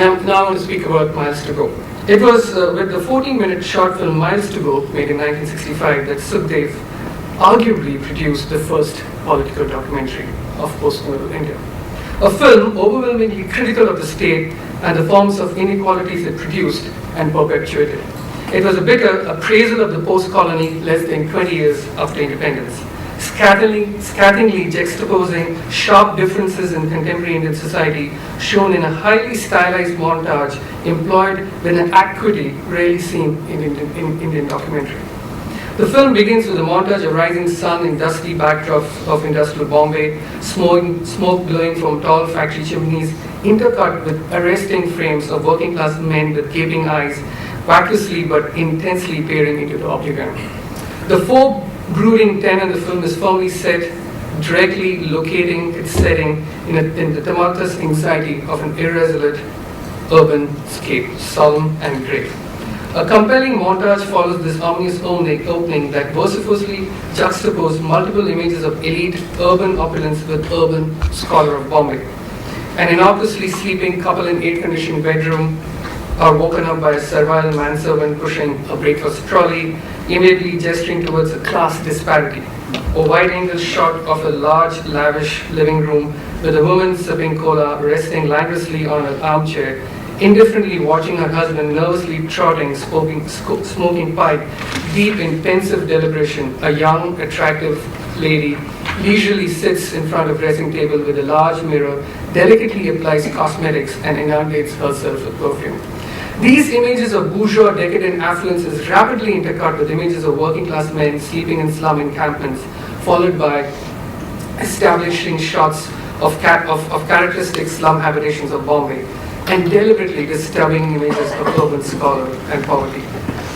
Now I want to speak about Miles to Go. It was with the 14-minute short film Miles to Go, made in 1965, that Sukhdev arguably produced the first political documentary of post-colonial India. A film overwhelmingly critical of the state and the forms of inequalities it produced and perpetuated. It was a bitter appraisal of the post-colony less than 20 years after independence, scathingly juxtaposing sharp differences in contemporary Indian society, shown in a highly stylized montage employed with an acuity rarely seen in Indian documentary. The film begins with a montage of rising sun in dusty backdrops of industrial Bombay, smoke blowing from tall factory chimneys, intercut with arresting frames of working class men with gaping eyes, vacuously but intensely peering into the oblivion. The forebrooding tenor in the film is firmly set, directly locating its setting in the tumultuous anxiety of an irresolute urban scape, solemn and grave. A compelling montage follows this ominous opening that vociferously juxtaposes multiple images of elite urban opulence with urban squalor of Bombay. An innocuously sleeping couple in air-conditioned bedroom are woken up by a servile manservant pushing a breakfast trolley, immediately gesturing towards a class disparity. A wide-angle shot of a large, lavish living room with a woman sipping cola, resting languorously on an armchair, indifferently watching her husband nervously trotting, smoking pipe, deep in pensive deliberation. A young, attractive lady leisurely sits in front of dressing table with a large mirror, delicately applies cosmetics and inundates herself with perfume. These images of bourgeois decadent affluence is rapidly intercut with images of working class men sleeping in slum encampments, followed by establishing shots of characteristic slum habitations of Bombay, and deliberately disturbing images of urban squalor and poverty.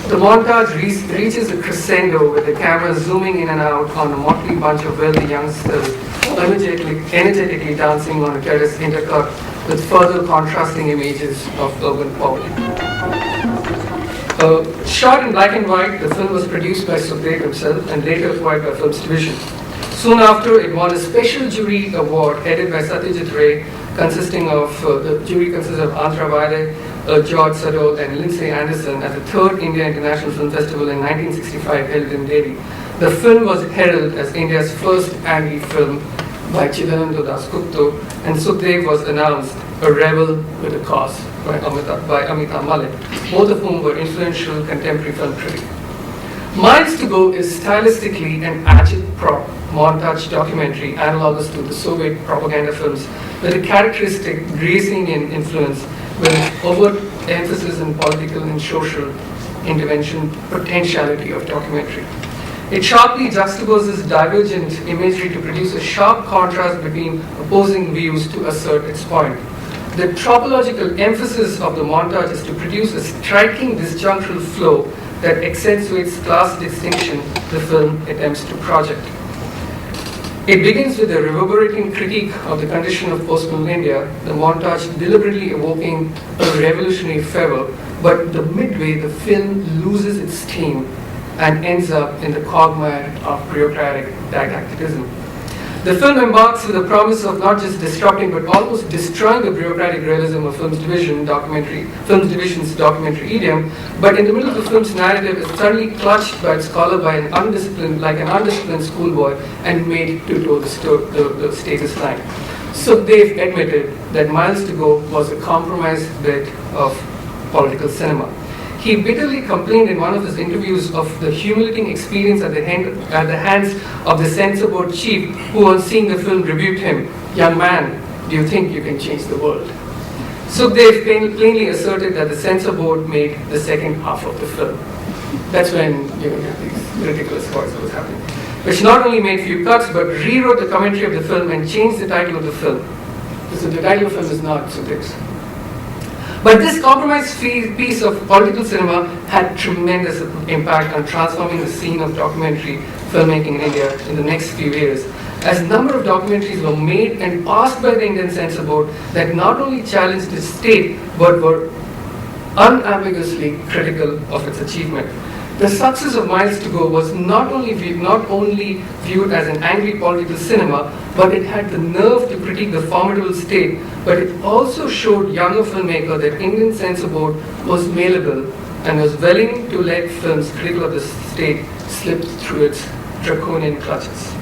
The montage reaches a crescendo with the camera zooming in and out on a motley bunch of wealthy youngsters energetically dancing on a terrace, intercut with further contrasting images of urban poverty. Shot in black and white, the film was produced by Sukhdev himself and later acquired by Films Division. Soon after, it won a special jury award headed by Satyajit Ray, consisting of the jury consists of Andhra Vaide, George Sadol, and Lindsay Anderson at the 3rd India International Film Festival in 1965 held in Delhi. The film was heralded as India's first Andy film by Chidananda Dasgupta, and Sukhdev was announced a rebel with a cause by Amitabh Malik, both of whom were influential contemporary film critics. Miles to Go is stylistically an agit-prop montage documentary analogous to the Soviet propaganda films with a characteristic Graysonian influence with overt emphasis on political and social intervention potentiality of documentary. It sharply juxtaposes divergent imagery to produce a sharp contrast between opposing views to assert its point. The topological emphasis of the montage is to produce a striking disjunctural flow that accentuates class distinction the film attempts to project. It begins with a reverberating critique of the condition of post-colonial India, the montage deliberately evoking a revolutionary fervor, but midway the film loses its steam and ends up in the quagmire of bureaucratic didacticism. The film embarks with the promise of not just disrupting but almost destroying the bureaucratic realism of Films Division's documentary idiom, but in the middle of the film's narrative is suddenly clutched by its collar by an undisciplined schoolboy and made to toe the status line. Sukhdev admitted that Miles to Go was a compromised bit of political cinema. He bitterly complained in one of his interviews of the humiliating experience at the hands of the censor board chief, who on seeing the film rebuked him, "Young man, do you think you can change the world?" Sukhdev plainly asserted that the censor board made the second half of the film. That's when these ridiculous voices was happening. Which not only made few cuts, but rewrote the commentary of the film and changed the title of the film. So the title of the film is not Sukhdev's. But this compromised piece of political cinema had tremendous impact on transforming the scene of documentary filmmaking in India in the next few years, as a number of documentaries were made and passed by the Indian Censor Board that not only challenged the state but were unambiguously critical of its achievement. The success of Miles to Go was not only viewed as an angry political cinema, but it had the nerve to critique the formidable state, but it also showed younger filmmaker that Indian censor board was malleable and was willing to let films critical of the state slip through its draconian clutches.